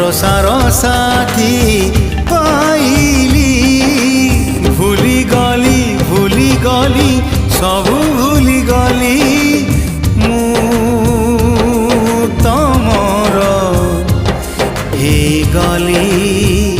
भरोसार साथी पाइली भूली गली सबू भूली गली मु तमर हे गली।